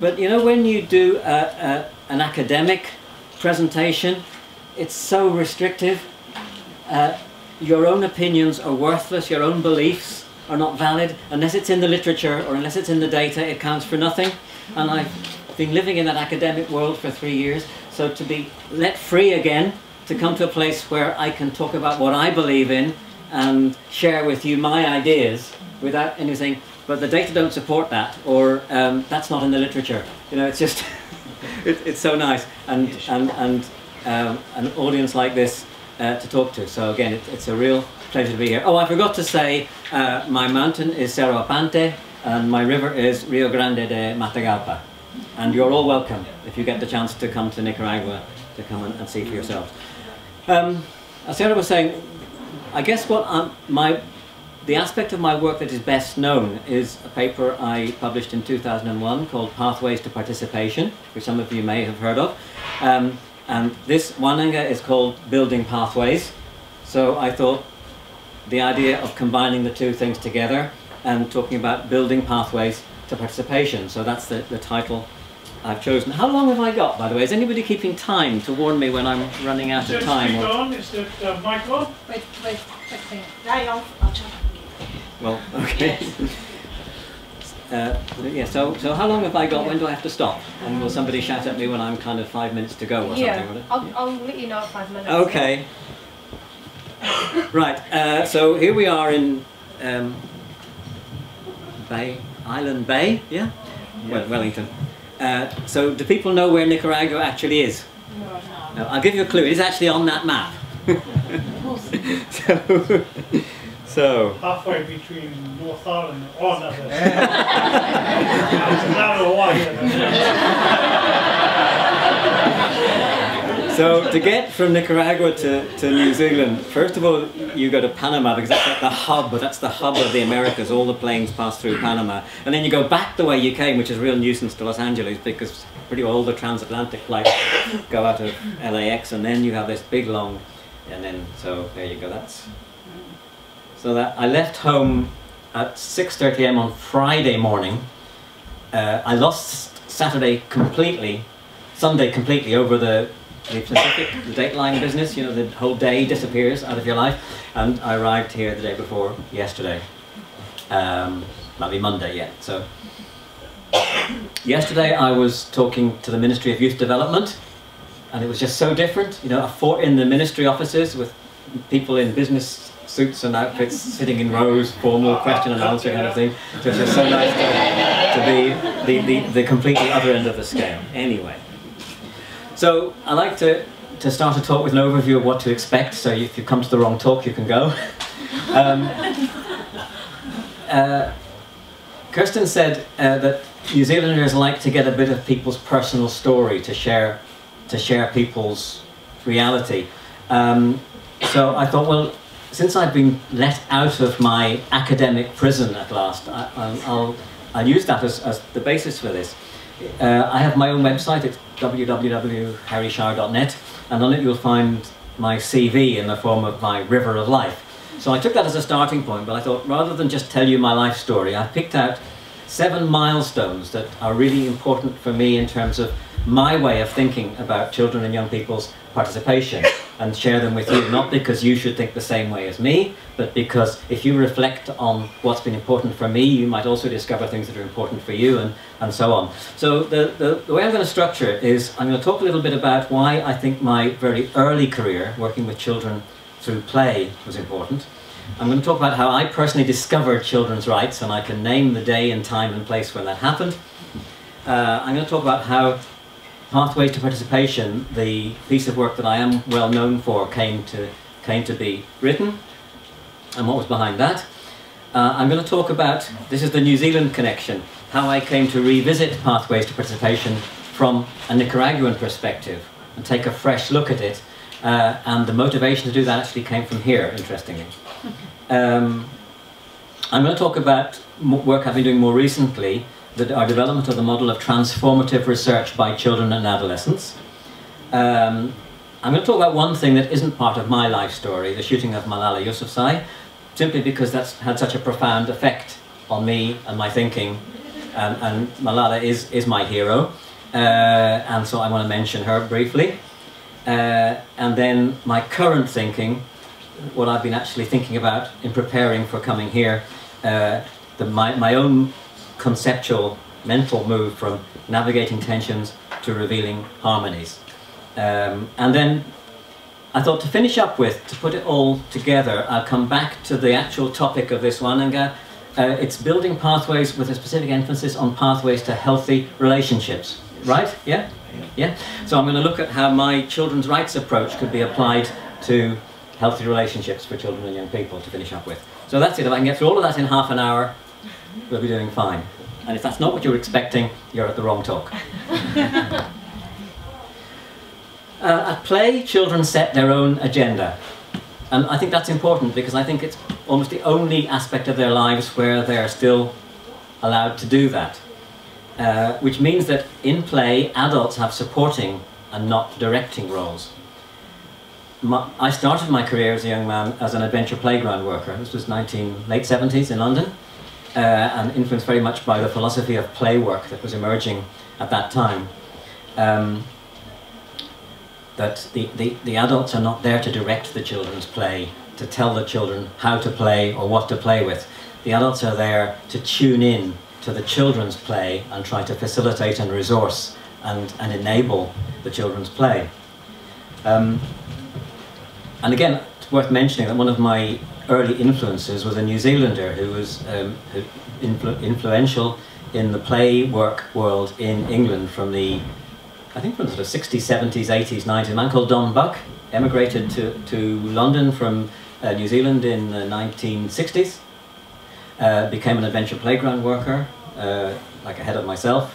But you know, when you do an academic presentation, it's so restrictive. Your own opinions are worthless, your own beliefs are not valid. Unless it's in the literature or unless it's in the data, it counts for nothing. And I've been living in that academic world for 3 years, so to be let free again, to come to a place where I can talk about what I believe in and share with you my ideas without anything, but the data don't support that, or that's not in the literature. You know, it's just, it's so nice, and an audience like this to talk to. So again, it's a real pleasure to be here. Oh, I forgot to say, my mountain is Cerro Apante, and my river is Rio Grande de Matagalpa. And you're all welcome if you get the chance to come to Nicaragua to come and see for yourselves. As Sarah was saying, I guess what the aspect of my work that is best known is a paper I published in 2001 called Pathways to Participation, which some of you may have heard of. And this Wānanga is called Building Pathways. So I thought the idea of combining the two things together and talking about building pathways to participation. So that's the title I've chosen. How long have I got, by the way? Is anybody keeping time to warn me when I'm running out of time? Is the mic on? Wait, I'll try. Well, okay. Yeah, so how long have I got? When do I have to stop? And will somebody shout at me when I'm kind of 5 minutes to go or something? Will it? I'll let you know at 5 minutes. Okay. Right, so here we are in Island Bay, yeah? Wellington. So do people know where Nicaragua actually is? No. I'll give you a clue. It is actually on that map. So halfway between North Island. Oh, no. It's another one. So to get from Nicaragua to New Zealand, first of all you go to Panama, because that's like the hub, that's the hub of the Americas. All the planes pass through Panama, and then you go back the way you came, which is a real nuisance to Los Angeles, because pretty well all the transatlantic flights go out of LAX, and then you have this big long, and then so there you go. So that I left home at 6:30 AM on Friday morning. I lost Saturday completely, Sunday completely over the Pacific, the dateline business. You know, the whole day disappears out of your life. And I arrived here the day before yesterday. Might be Monday yet. So yesterday I was talking to the Ministry of Youth Development, and it was just so different. You know, in the ministry offices with people in business suits and outfits sitting in rows, formal question and answer kind of thing. So it's just so nice to be the completely other end of the scale. Anyway, so I like to start a talk with an overview of what to expect, so if you come to the wrong talk you can go. Kirsten said that New Zealanders like to get a bit of people's personal story to share people's reality. So I thought, well, since I've been let out of my academic prison at last, I'll use that as the basis for this. I have my own website. It's www.harryshier.net, and on it you'll find my CV in the form of my river of life. So I took that as a starting point, but I thought rather than just tell you my life story, I picked out 7 milestones that are really important for me in terms of my way of thinking about children and young people's participation, and share them with you, not because you should think the same way as me, but because if you reflect on what's been important for me, you might also discover things that are important for you, and so on. So the way I'm going to structure it is I'm going to talk a little bit about why I think my very early career working with children through play was important. I'm going to talk about how I personally discovered children's rights, and I can name the day and time and place when that happened. I'm going to talk about how Pathways to Participation, the piece of work that I am well known for, came to be written, and what was behind that. I'm going to talk about, this is the New Zealand connection, how I came to revisit Pathways to Participation from a Nicaraguan perspective and take a fresh look at it, and the motivation to do that actually came from here, interestingly. I'm going to talk about work I've been doing more recently, our development of the model of transformative research by children and adolescents. I'm going to talk about one thing that isn't part of my life story, the shooting of Malala Yousafzai, simply because that's had such a profound effect on me and my thinking, and Malala is my hero, and so I want to mention her briefly. And then my current thinking, what I've been actually thinking about in preparing for coming here, my own conceptual mental move from navigating tensions to revealing harmonies. And then I thought to finish up with, to put it all together, I'll come back to the actual topic of this Wānanga. It's building pathways with a specific emphasis on pathways to healthy relationships. Right? Yeah? Yeah? So I'm going to look at how my children's rights approach could be applied to healthy relationships for children and young people to finish up with. So that's it. If I can get through all of that in half an hour, we'll be doing fine. And if that's not what you're expecting, you're at the wrong talk. At play, children set their own agenda. And I think that's important because I think it's almost the only aspect of their lives where they're still allowed to do that. Which means that in play, adults have supporting and not directing roles. I started my career as a young man as an adventure playground worker. This was late 70s in London, and influenced very much by the philosophy of play work that was emerging at that time. That the adults are not there to direct the children's play, to tell the children how to play or what to play with. The adults are there to tune in to the children's play and try to facilitate and resource and enable the children's play. And again, it's worth mentioning that one of my early influences was a New Zealander who was influential in the play work world in England from the, I think from the sort of 60s, 70s, 80s, 90s. A man called Don Buck emigrated to London from New Zealand in the 1960s. Became an adventure playground worker, like ahead of myself,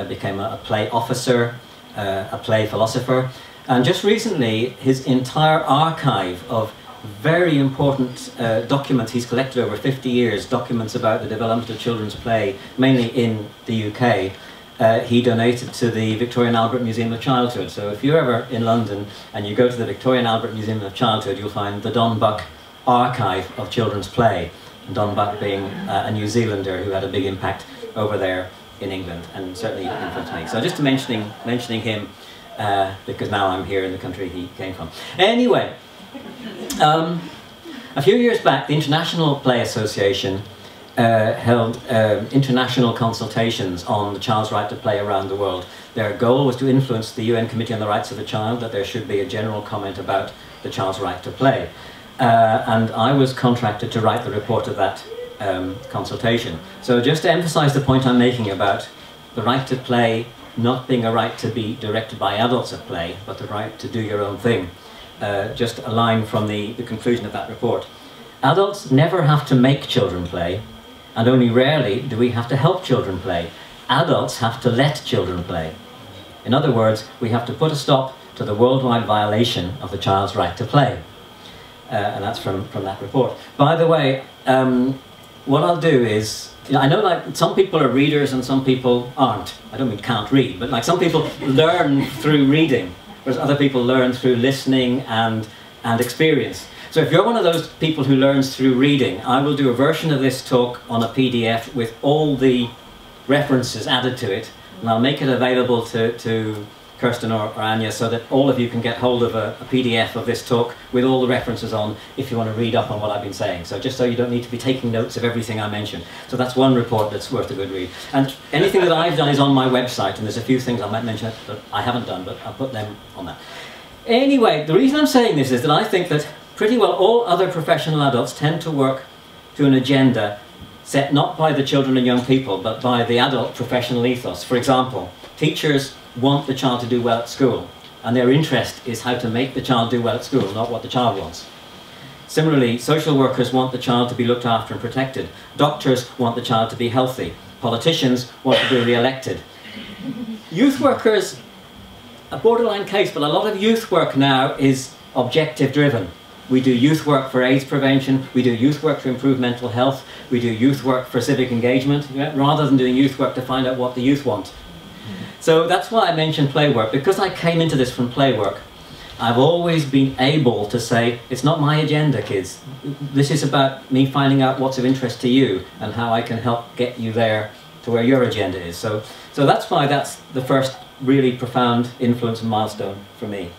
became a play officer, a play philosopher, and just recently his entire archive of very important documents he's collected over 50 years, documents about the development of children's play, mainly in the UK, he donated to the Victoria and Albert Museum of Childhood. So if you're ever in London and you go to the Victoria and Albert Museum of Childhood, you'll find the Don Buck archive of children's play. Don Buck being a New Zealander who had a big impact over there in England and certainly influenced me. So just mentioning him because now I'm here in the country he came from. Anyway, a few years back the International Play Association held international consultations on the child's right to play around the world. Their goal was to influence the UN Committee on the Rights of the Child that there should be a general comment about the child's right to play. And I was contracted to write the report of that consultation. So just to emphasize the point I'm making about the right to play not being a right to be directed by adults at play, but the right to do your own thing. Just a line from the conclusion of that report. Adults never have to make children play, and only rarely do we have to help children play. Adults have to let children play. In other words, we have to put a stop to the worldwide violation of the child's right to play. And that's from that report. By the way, what I'll do is, I know like some people are readers and some people aren't. I don't mean can't read, but like some people learn through reading, whereas other people learn through listening and experience. So if you're one of those people who learns through reading, I will do a version of this talk on a PDF with all the references added to it, and I'll make it available to Kirsten or Anya so that all of you can get hold of a PDF of this talk with all the references on if you want to read up on what I've been saying. So just so you don't need to be taking notes of everything I mentioned. So that's one report that's worth a good read. And anything that I've done is on my website, and there's a few things I might mention that I haven't done, but I'll put them on that. Anyway, the reason I'm saying this is that I think that pretty well all other professional adults tend to work to an agenda set not by the children and young people, but by the adult professional ethos. For example, teachers want the child to do well at school, and their interest is how to make the child do well at school, not what the child wants. Similarly, social workers want the child to be looked after and protected. Doctors want the child to be healthy. Politicians want to be re-elected. Youth workers, a borderline case, but a lot of youth work now is objective driven. We do youth work for AIDS prevention, we do youth work to improve mental health, we do youth work for civic engagement, rather than doing youth work to find out what the youth want. So that's why I mentioned play work. Because I came into this from play work, I've always been able to say, it's not my agenda, kids. This is about me finding out what's of interest to you and how I can help get you there to where your agenda is. So that's why that's the first really profound influence and milestone for me.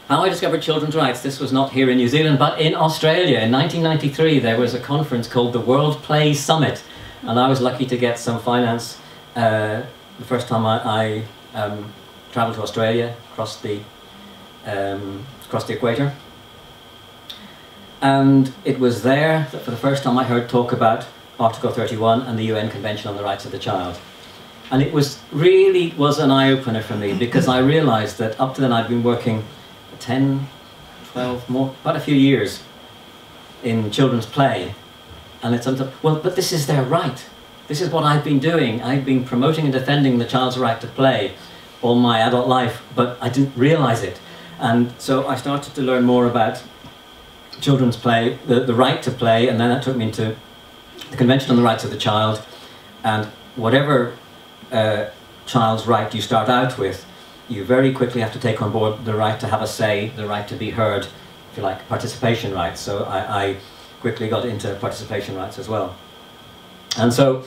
How I discovered children's rights. This was not here in New Zealand, but in Australia. In 1993, there was a conference called the World Play Summit, and I was lucky to get some finance the first time I travelled to Australia, across the equator. And it was there that for the first time I heard talk about Article 31 and the UN Convention on the Rights of the Child. And it really was an eye-opener for me, because I realised that up to then I'd been working 10, 12, quite a few years in children's play. And it's well, but this is their right. This is what I've been doing. I've been promoting and defending the child's right to play all my adult life, but I didn't realise it. And so I started to learn more about children's play, the right to play, and then that took me into the Convention on the Rights of the Child. And whatever child's right you start out with, you very quickly have to take on board the right to have a say, the right to be heard, if you like, participation rights. So I quickly got into participation rights as well. And so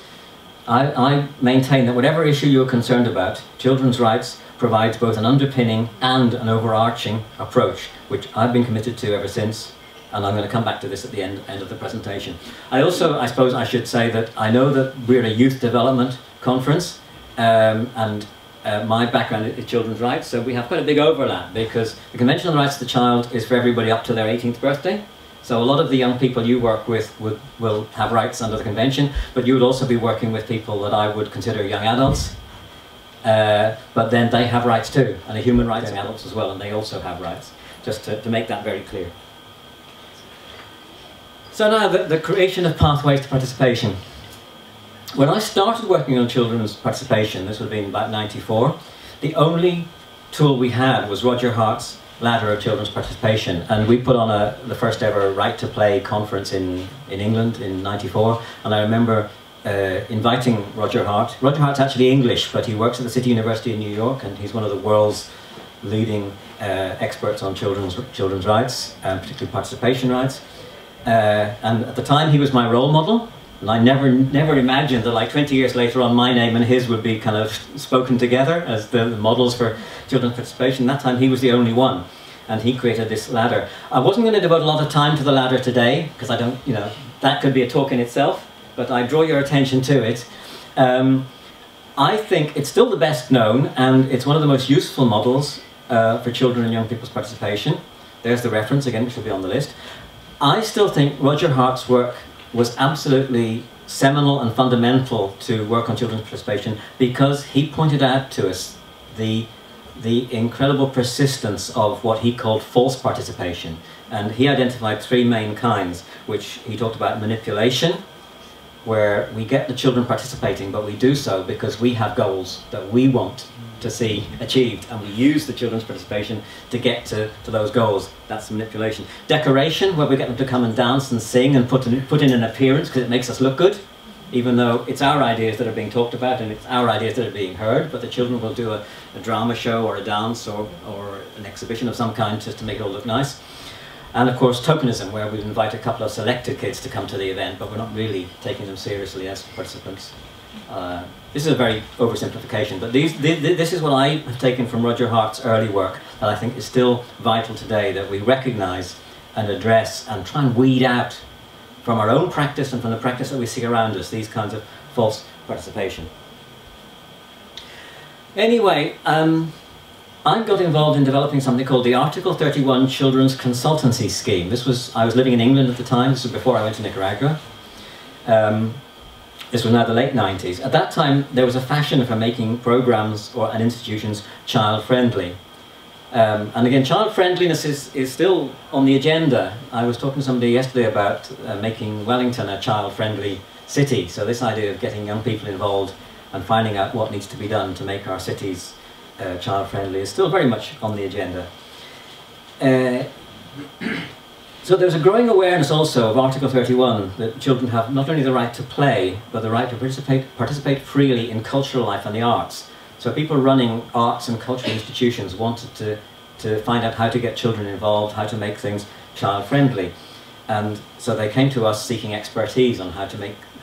I maintain that whatever issue you're concerned about, children's rights provides both an underpinning and an overarching approach, which I've been committed to ever since, and I'm going to come back to this at the end of the presentation. I suppose I should say that I know that we're a youth development conference, and my background is children's rights, so we have quite a big overlap, because the Convention on the Rights of the Child is for everybody up to their 18th birthday. So a lot of the young people you work with will have rights under the Convention, but you would also be working with people that I would consider young adults. But then they have rights too, and the human rights of adults as well, and they also have rights, just to make that very clear. So now the creation of pathways to participation. When I started working on children's participation, this would have been about '94, the only tool we had was Roger Hart's ladder of children's participation, and we put on the first ever Right to Play conference in England in '94, and I remember inviting Roger Hart. Roger Hart's actually English, but he works at the City University in New York, and he's one of the world's leading experts on children's rights, particularly participation rights. And at the time he was my role model, and I never imagined that like 20 years later on my name and his would be kind of spoken together as the models for children's participation. That time he was the only one, and he created this ladder. I wasn't going to devote a lot of time to the ladder today, because I don't, that could be a talk in itself, but I draw your attention to it. I think it's still the best known, and it's one of the most useful models for children and young people's participation. There's the reference again, which will be on the list. I still think Roger Hart's work was absolutely seminal and fundamental to work on children's participation, because he pointed out to us the incredible persistence of what he called false participation. And he identified three main kinds, which he talked about: manipulation, where we get the children participating, but we do so because we have goals that we want to see achieved, and we use the children's participation to get to those goals. That's manipulation. Decoration, where we get them to come and dance and sing and put in an appearance because it makes us look good, even though it's our ideas that are being talked about and it's our ideas that are being heard, but the children will do a drama show or a dance or an exhibition of some kind just to make it all look nice. And of course tokenism, where we invite a couple of selected kids to come to the event, but we're not really taking them seriously as participants. This is a very oversimplification, but this is what I have taken from Roger Hart's early work that I think is still vital today, that we recognise and address and try and weed out from our own practice and from the practice that we see around us, these kinds of false participation. Anyway, I got involved in developing something called the Article 31 Children's Consultancy Scheme. I was living in England at the time. This was before I went to Nicaragua. This was now the late 90s. At that time, there was a fashion for making programs and institutions child-friendly. And again, child-friendliness is still on the agenda. I was talking to somebody yesterday about making Wellington a child-friendly city. So this idea of getting young people involved and finding out what needs to be done to make our cities child-friendly is still very much on the agenda. So there's a growing awareness also of Article 31, that children have not only the right to play, but the right to participate freely in cultural life and the arts. So people running arts and cultural institutions wanted to find out how to get children involved, how to make things child-friendly. And so they came to us seeking expertise on how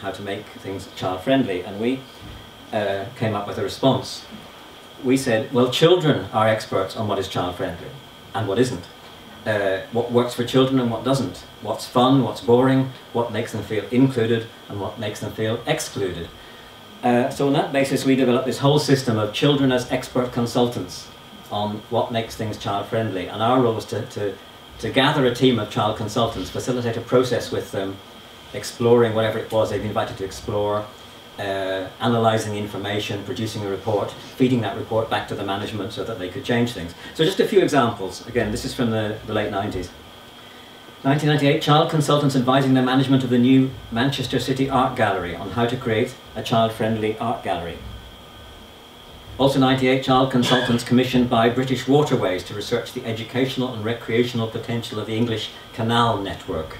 how to make things child-friendly, and we came up with a response. We said, well, children are experts on what is child-friendly and what isn't. What works for children and what doesn't. What's fun, what's boring, what makes them feel included and what makes them feel excluded. So on that basis we developed this whole system of children as expert consultants on what makes things child-friendly, and our role was to gather a team of child consultants, facilitate a process with them, exploring whatever it was they've been invited to explore, analysing the information, producing a report, feeding that report back to the management so that they could change things. So just a few examples. Again, this is from the late 90s. 1998, child consultants advising the management of the new Manchester City Art Gallery on how to create a child-friendly art gallery. Also 98, child consultants commissioned by British Waterways to research the educational and recreational potential of the English Canal network.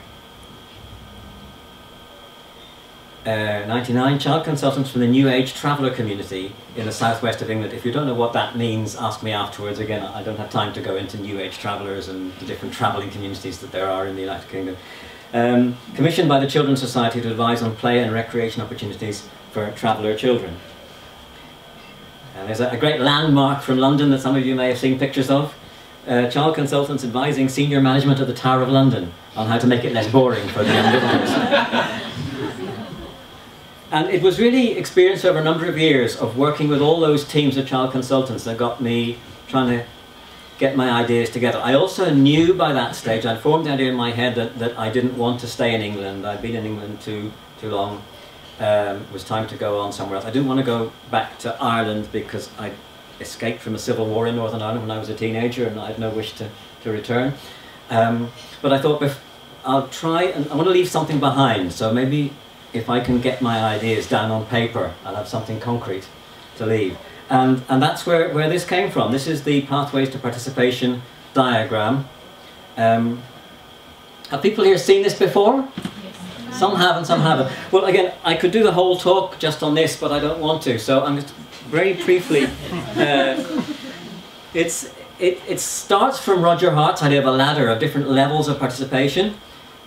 99, child consultants from the New Age traveller community in the southwest of England. If you don't know what that means, ask me afterwards. Again, I don't have time to go into New Age travellers and the different travelling communities that there are in the United Kingdom. Commissioned by the Children's Society to advise on play and recreation opportunities for traveller children. And there's a great landmark from London that some of you may have seen pictures of. Child consultants advising senior management of the Tower of London on how to make it less boring for the young visitors. And it was really experience over a number of years of working with all those teams of child consultants that got me trying to get my ideas together. I also knew by that stage, I'd formed the idea in my head that I didn't want to stay in England. I'd been in England too long. It was time to go on somewhere else. I didn't want to go back to Ireland because I escaped from a civil war in Northern Ireland when I was a teenager and I had no wish to return. But I thought, I'll try, and I want to leave something behind, so maybe if I can get my ideas down on paper, I'll have something concrete to leave. And that's where this came from. This is the Pathways to Participation diagram. Have people here seen this before? Yes. Some have and some haven't. Well, again, I could do the whole talk just on this, but I don't want to, so I'm just very briefly... It starts from Roger Hart's idea of a ladder of different levels of participation,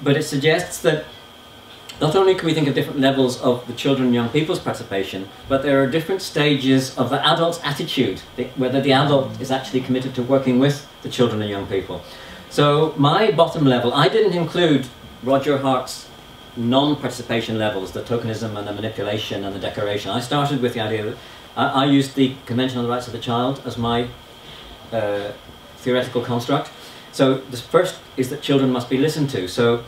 but it suggests that not only can we think of different levels of the children and young people's participation, but there are different stages of the adult's attitude, whether the adult is actually committed to working with the children and young people. So my bottom level, I didn't include Roger Hart's non-participation levels, the tokenism and the manipulation and the decoration. I started with the idea that I used the Convention on the Rights of the Child as my theoretical construct. So the first is that children must be listened to. So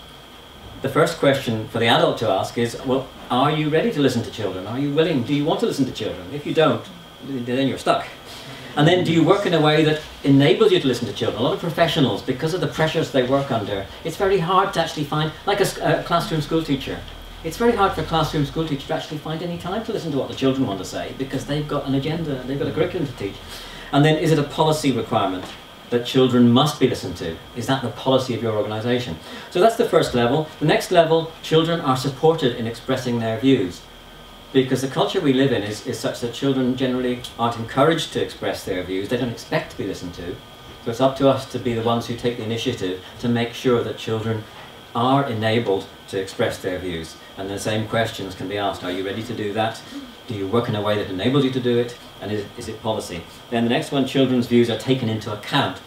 the first question for the adult to ask is, well, are you ready to listen to children? Are you willing? Do you want to listen to children? If you don't, then you're stuck. And then do you work in a way that enables you to listen to children? A lot of professionals, because of the pressures they work under, it's very hard to actually find, like a classroom school teacher, it's very hard for a classroom school teacher to actually find any time to listen to what the children want to say, because they've got an agenda, they've got a curriculum to teach. And then is it a policy requirement that children must be listened to? Is that the policy of your organisation? So that's the first level. The next level, children are supported in expressing their views. Because the culture we live in is such that children generally aren't encouraged to express their views. They don't expect to be listened to. So it's up to us to be the ones who take the initiative to make sure that children are enabled to express their views. And the same questions can be asked. Are you ready to do that? Do you work in a way that enables you to do it? And is it policy? Then the next one, children's views are taken into account.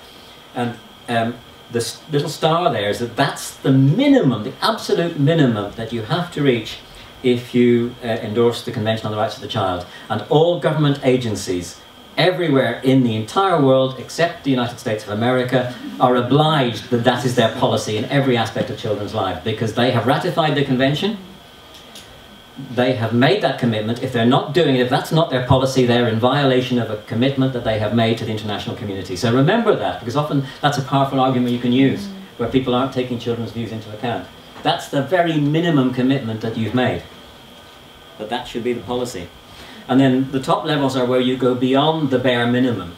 And the little star there is that's the minimum, the absolute minimum that you have to reach if you endorse the Convention on the Rights of the Child. And all government agencies everywhere in the entire world, except the United States of America, are obliged that that is their policy in every aspect of children's lives, because they have ratified the Convention. They have made that commitment. If they're not doing it, if that's not their policy, they're in violation of a commitment that they have made to the international community. So remember that, because often that's a powerful argument you can use, where people aren't taking children's views into account. That's the very minimum commitment that you've made. But that should be the policy. And then the top levels are where you go beyond the bare minimum.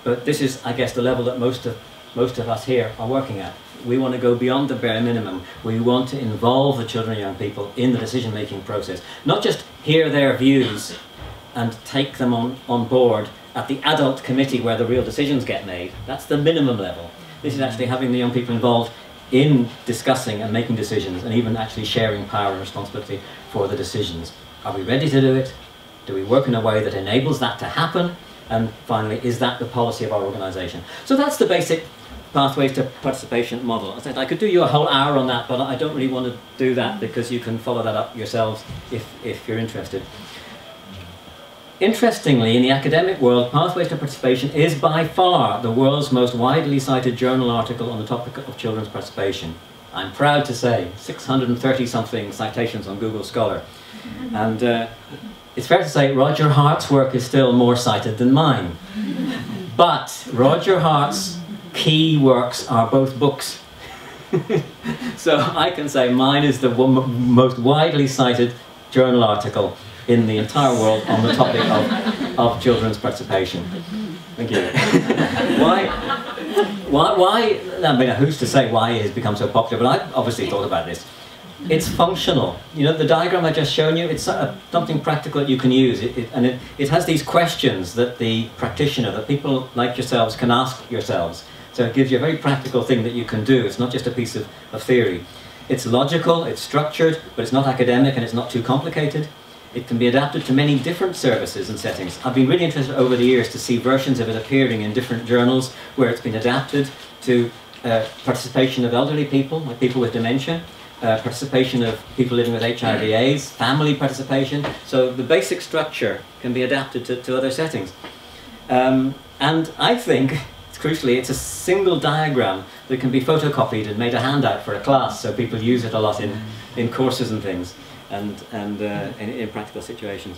But this is, I guess, the level that most of us here are working at. We want to go beyond the bare minimum. We want to involve the children and young people in the decision-making process. Not just hear their views and take them on board at the adult committee where the real decisions get made. That's the minimum level. This is actually having the young people involved in discussing and making decisions, and even actually sharing power and responsibility for the decisions. Are we ready to do it? Do we work in a way that enables that to happen? And finally, is that the policy of our organisation? So that's the basic pathways to participation model. I said I could do you a whole hour on that, but I don't really want to do that because you can follow that up yourselves if you're interested. Interestingly, in the academic world, Pathways to Participation is by far the world's most widely cited journal article on the topic of children's participation. I'm proud to say 630-something citations on Google Scholar. And it's fair to say Roger Hart's work is still more cited than mine. But Roger Hart's key works are both books. So I can say mine is the most widely cited journal article in the entire world on the topic of children's participation. Thank you. Why, I mean, who's to say why it has become so popular, but I've obviously thought about this. It's functional. You know, the diagram I just shown you, it's something practical that you can use. It has these questions that the practitioner, that people like yourselves can ask yourselves. So it gives you a very practical thing that you can do. It's not just a piece of theory. It's logical, it's structured, but it's not academic and it's not too complicated. It can be adapted to many different services and settings. I've been really interested over the years to see versions of it appearing in different journals where it's been adapted to participation of elderly people, like people with dementia, participation of people living with HIV/AIDS, family participation. So the basic structure can be adapted to other settings. And I think, crucially, it's a single diagram that can be photocopied and made a handout for a class, so people use it a lot in courses and things, and in practical situations.